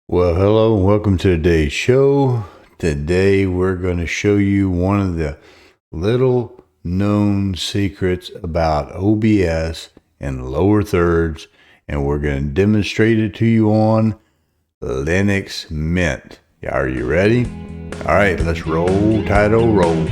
Well, hello and welcome to today's show. Today we're going to show you one of the little known secrets about OBS and lower thirds, and we're going to demonstrate it to you on Linux Mint. Are you ready? All right, let's roll, title, roll.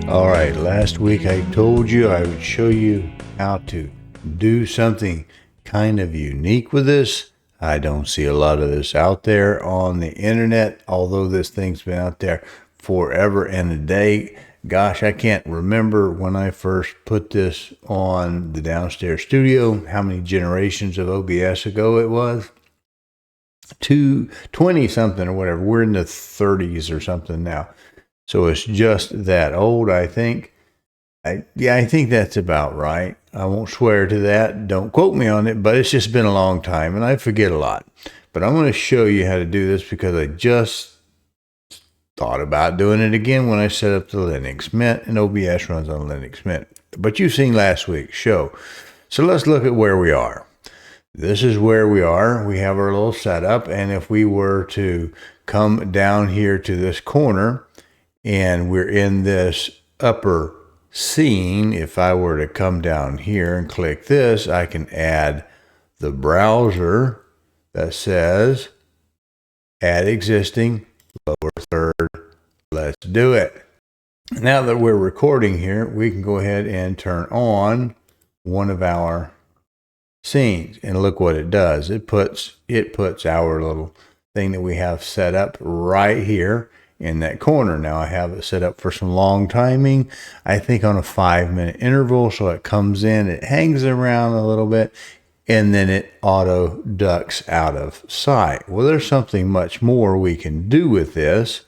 All right, last week I told you I would show you how to do something kind of unique with this. I don't see a lot of this out there on the internet, although this thing's been out there forever and a day. Gosh, I can't remember when I first put this on the downstairs studio, how many generations of OBS ago it was. 20 something or whatever. We're in the 30s or something now. So it's just that old, I think. I think that's about right. I won't swear to that. Don't quote me on it, but it's just been a long time and I forget a lot. But I'm going to show you how to do this because I just thought about doing it again when I set up the Linux Mint, and OBS runs on Linux Mint. But you've seen last week's show. So let's look at where we are. This is where we are. We have our little setup, and if we were to come down here to this corner and we're in this upper scene, if I were to come down here and click this, I can add the browser that says add existing lower third. Let's do it. Now that we're recording here, we can go ahead and turn on one of our scenes, and look what it does. It puts our little thing that we have set up right here in that corner. Now I have it set up for some long timing, I think on a 5-minute interval, so it comes in, it hangs around a little bit, and then it auto ducks out of sight. Well, there's something much more we can do with this,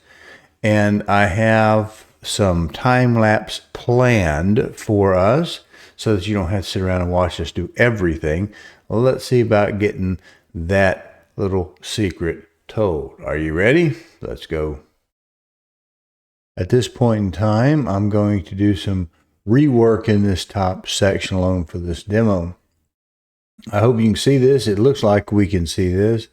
and I have some time lapse planned for us so that you don't have to sit around and watch us do everything. Well, let's see about getting that little secret told. Are you ready? Let's go. At this point in time, I'm going to do some rework in this top section alone for this demo. I hope you can see this. It looks like we can see this.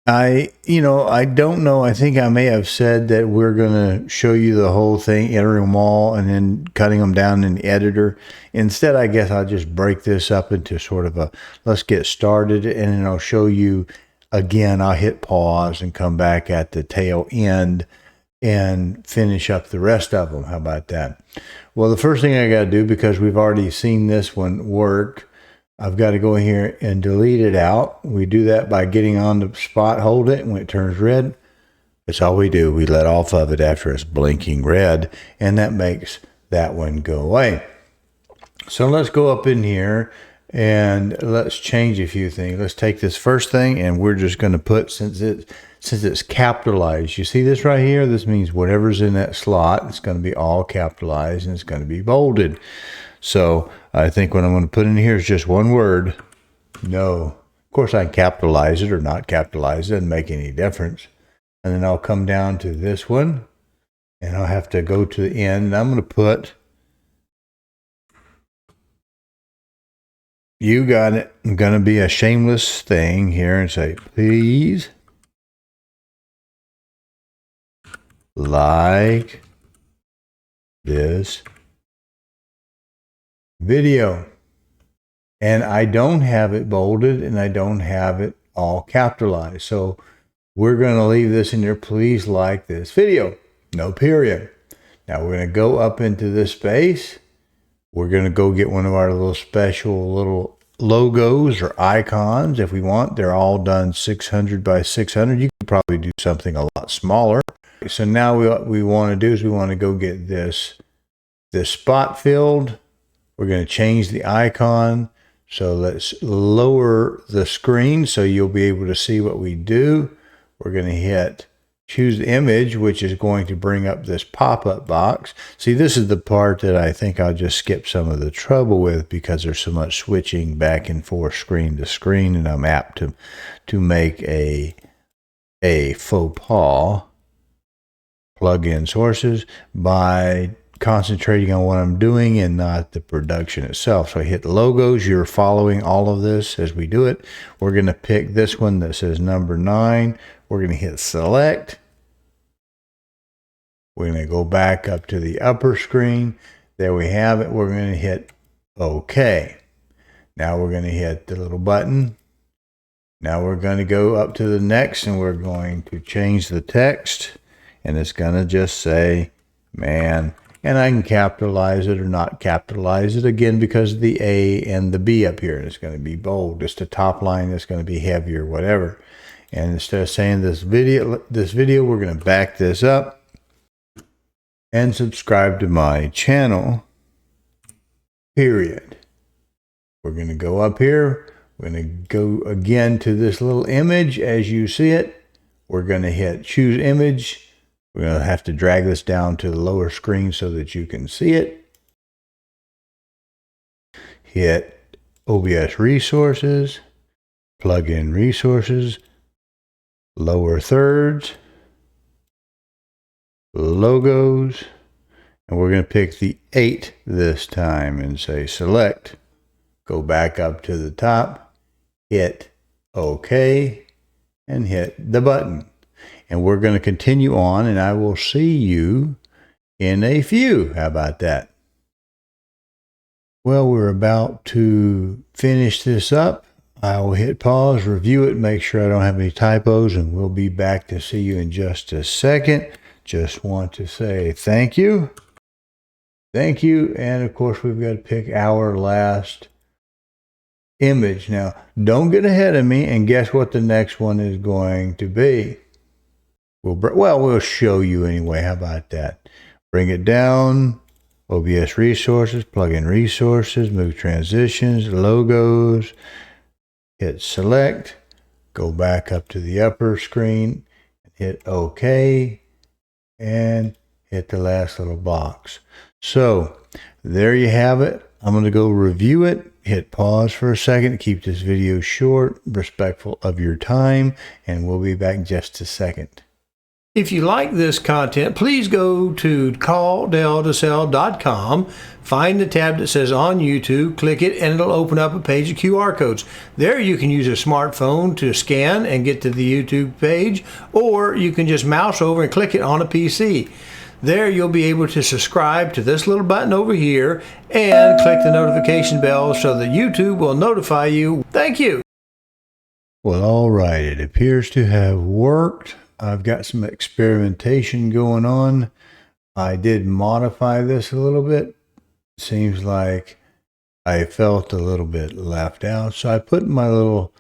I don't know. I think I may have said that we're going to show you the whole thing, entering them all, and then cutting them down in the editor. Instead, I guess I'll just break this up into sort of a, let's get started, and then I'll show you again. I'll hit pause and come back at the tail end and finish up the rest of them. How about that? Well, the first thing I got to do, because we've already seen this one work, I've got to go in here and delete it out. We do that by getting on the spot, hold it, and when it turns red, that's all we do. We let off of it after it's blinking red, and that makes that one go away. So let's go up in here and let's change a few things. Let's take this first thing, and we're just going to put, since it's capitalized, you see this right here? This means whatever's in that slot, it's going to be all capitalized and it's going to be bolded. So I think what I'm going to put in here is just one word, no. Of course, I can capitalize it or not capitalize it. Doesn't make any difference. And then I'll come down to this one, and I'll have to go to the end. And I'm going to put, you got it. I'm going to be a shameless thing here and say, please like this video. And I don't have it bolded and I don't have it all capitalized. So we're going to leave this in there. Please like this video. No period. Now we're going to go up into this space. We're going to go get one of our little special little logos or icons if we want. They're all done 600 by 600. You could probably do something a lot smaller. So now what we want to do is we want to go get this spot filled. We're going to change the icon. So let's lower the screen so you'll be able to see what we do. We're going to hit choose the image, which is going to bring up this pop-up box. See, this is the part that I think I'll just skip some of the trouble with because there's so much switching back and forth screen to screen, and I'm apt to make a faux pas. Plug in sources by concentrating on what I'm doing and not the production itself. So I hit logos. You're following all of this as we do it. We're going to pick this one that says number 9. We're going to hit select. We're going to go back up to the upper screen. There we have it. We're going to hit OK. Now we're going to hit the little button. Now we're going to go up to the next, and we're going to change the text, and it's going to just say man, and I can capitalize it or not capitalize it again because of the A and the B up here. It's going to be bold. Just the top line is going to be heavier, whatever. And instead of saying this video, we're going to back this up and subscribe to my channel, period. We're going to go up here. We're going to go again to this little image as you see it. We're going to hit choose image. We're going to have to drag this down to the lower screen so that you can see it. Hit OBS resources, plug in resources, lower thirds, logos, and we're going to pick the 8 this time and say select. Go back up to the top, hit OK, and hit the button. And we're going to continue on, and I will see you in a few. How about that? Well, we're about to finish this up. I will hit pause, review it, make sure I don't have any typos, and we'll be back to see you in just a second. Just want to say thank you. Thank you. And of course, we've got to pick our last image. Now, don't get ahead of me and guess what the next one is going to be. We'll show you anyway. How about that? Bring it down. OBS resources, plug in resources, move transitions, logos, hit select, go back up to the upper screen, hit OK, and hit the last little box. So there you have it. I'm going to go review it. Hit pause for a second. Keep this video short, respectful of your time, and we'll be back in just a second. If you like this content, please go to calldeltosell.com, find the tab that says on YouTube, click it, and it'll open up a page of QR codes. There you can use a smartphone to scan and get to the YouTube page, or you can just mouse over and click it on a PC. There you'll be able to subscribe to this little button over here and click the notification bell so that YouTube will notify you. Thank you. Well, all right, it appears to have worked. I've got some experimentation going on. I did modify this a little bit. Seems like I felt a little bit left out. So I put my little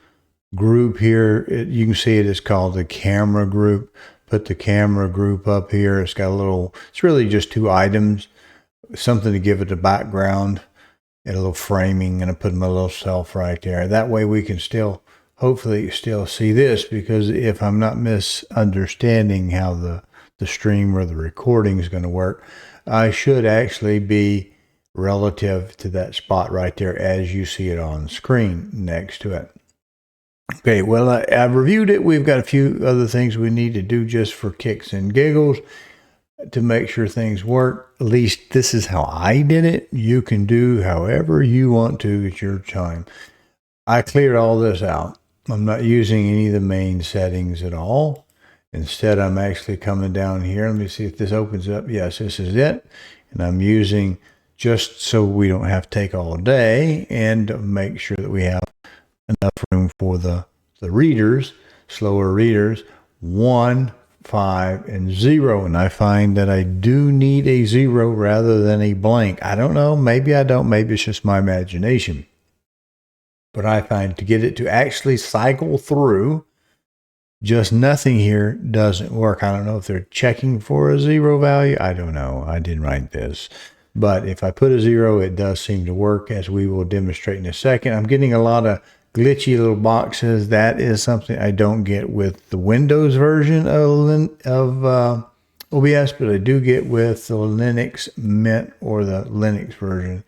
group here. You can see it is called the camera group. Put the camera group up here. It's got a little, it's really just 2 items, something to give it a background and a little framing, and I put my little self right there. That way we can still, hopefully still see this, because if I'm not misunderstanding how the stream or the recording is going to work, I should actually be relative to that spot right there as you see it on screen next to it. Okay, well, I've reviewed it. We've got a few other things we need to do just for kicks and giggles to make sure things work. At least this is how I did it. You can do however you want to at your time. I cleared all this out. I'm not using any of the main settings at all. Instead, I'm actually coming down here. Let me see if this opens up. Yes, this is it. And I'm using, just so we don't have to take all day, and to make sure that we have enough room for the readers, slower readers, 1, 5, and 0. And I find that I do need a 0 rather than a blank. I don't know. Maybe I don't. Maybe it's just my imagination. But I find to get it to actually cycle through, just nothing here doesn't work. I don't know if they're checking for a 0 value. I don't know. I didn't write this. But if I put a 0, it does seem to work, as we will demonstrate in a second. I'm getting a lot of glitchy little boxes. That is something I don't get with the Windows version of OBS, but I do get with the Linux Mint or the Linux version.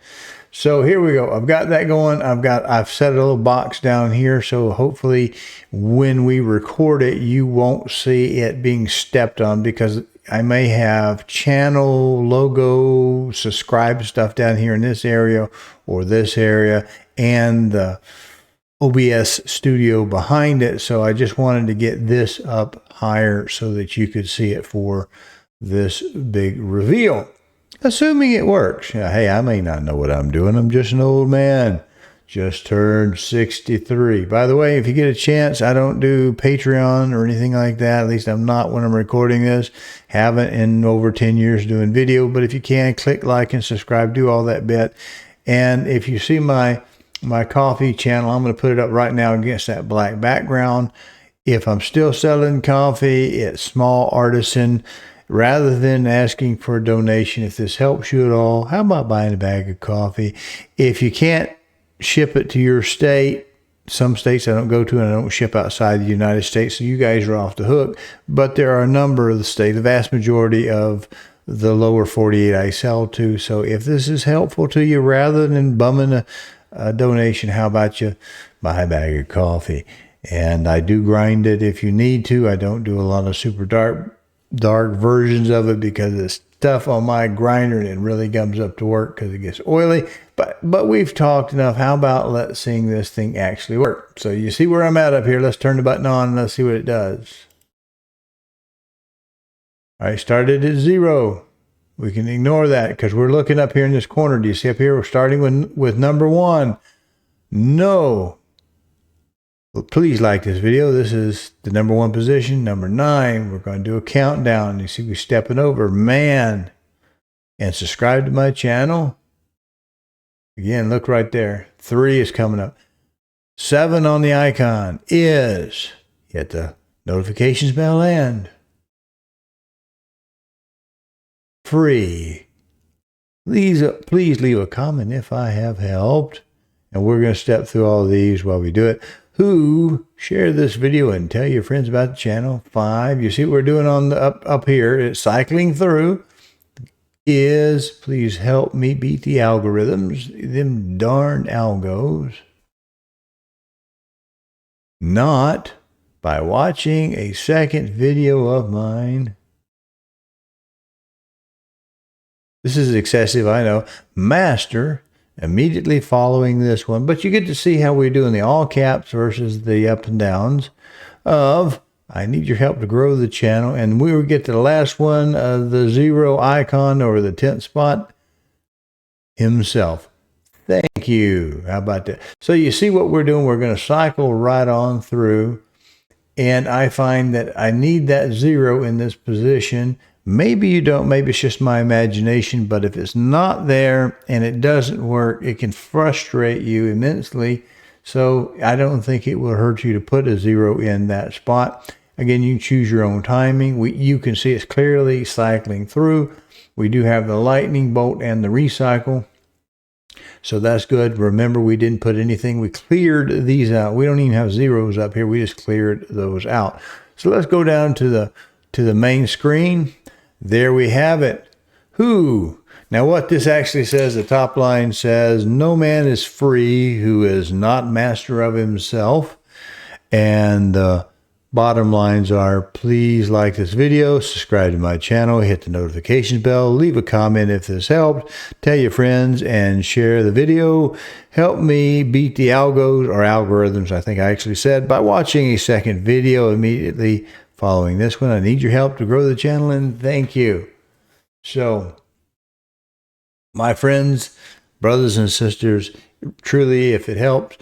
So here we go. I've got that going. I've set a little box down here, so hopefully when we record it, you won't see it being stepped on, because I may have channel logo, subscribe stuff down here in this area or this area, and the OBS studio behind it. So I just wanted to get this up higher so that you could see it for this big reveal. Assuming it works. Yeah, hey, I may not know what I'm doing. I'm just an old man. Just turned 63. By the way, if you get a chance, I don't do Patreon or anything like that. At least I'm not when I'm recording this. Haven't in over 10 years doing video. But if you can, click like and subscribe. Do all that bit. And if you see my coffee channel, I'm going to put it up right now against that black background. If I'm still selling coffee, it's small artisan. Rather than asking for a donation, if this helps you at all, how about buying a bag of coffee? If you can't ship it to your state, some states I don't go to and I don't ship outside the United States, so you guys are off the hook. But there are a number of the states, the vast majority of the lower 48 I sell to. So if this is helpful to you, rather than bumming a donation, how about you buy a bag of coffee? And I do grind it if you need to. I don't do a lot of super dark versions of it because it's tough on my grinder and it really gums up to work because it gets oily. But we've talked enough. How about let's see this thing actually work? So you see where I'm at up here. Let's turn the button on and let's see what it does. I started at 0. We can ignore that because we're looking up here in this corner. Do you see up here? We're starting with number 1. No. Well, please like this video. This is the number 1 position. Number 9. We're going to do a countdown. You see we're stepping over. Man. And subscribe to my channel. Again, look right there. 3 is coming up. 7 on the icon is. Hit the notifications bell and free. Please leave a comment if I have helped. And we're going to step through all of these while we do it. Who share this video and tell your friends about the channel. 5. You see what we're doing on the up here. It's cycling through. Is please help me beat the algorithms. Them darn algos. Not by watching a second video of mine. This is excessive, I know. Master. Immediately following this one, but you get to see how we do in the all caps versus the up and downs of I need your help to grow the channel. And we will get to the last one, the 0 icon or the 10th spot himself. Thank you. How about that? So you see what we're doing. We're going to cycle right on through. And I find that I need that 0 in this position. Maybe you don't, maybe it's just my imagination, but if it's not there and it doesn't work, it can frustrate you immensely. So I don't think it will hurt you to put a 0 in that spot. Again, you can choose your own timing. You can see it's clearly cycling through. We do have the lightning bolt and the recycle. So that's good. Remember, we didn't put anything. We cleared these out. We don't even have 0s up here. We just cleared those out. So let's go down to the main screen. There we have it. Who? Now what this actually says, the top line says, no man is free who is not master of himself. And the bottom lines are, please like this video, subscribe to my channel, hit the notifications bell, leave a comment if this helped, tell your friends, and share the video. Help me beat the algorithms, I think I actually said, by watching a second video immediately following this one. I need your help to grow the channel, and thank you. So, my friends, brothers and sisters, truly, if it helps,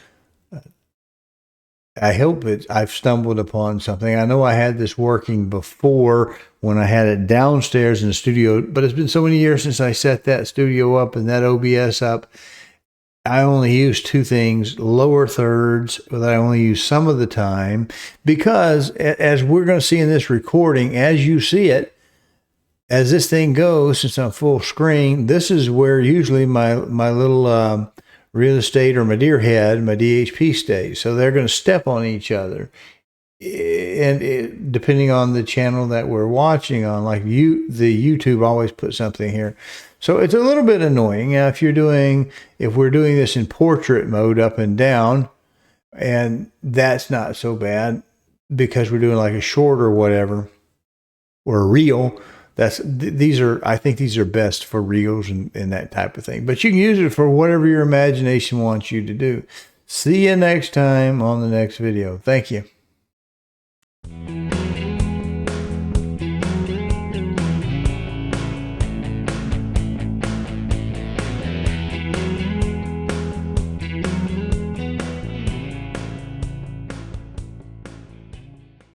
I hope I've stumbled upon something. I know I had this working before when I had it downstairs in the studio, but it's been so many years since I set that studio up and that OBS up. I only use 2 things, lower thirds, that I only use some of the time, because as we're going to see in this recording, as you see it, as this thing goes, since I'm full screen, this is where usually my little real estate or my deer head, my DHP stays. So they're going to step on each other. And depending on the channel that we're watching on, like the YouTube always puts something here. So it's a little bit annoying. Now, if we're doing this in portrait mode up and down, and that's not so bad because we're doing like a short or whatever, or a reel, I think these are best for reels and that type of thing. But you can use it for whatever your imagination wants you to do. See you next time on the next video. Thank you.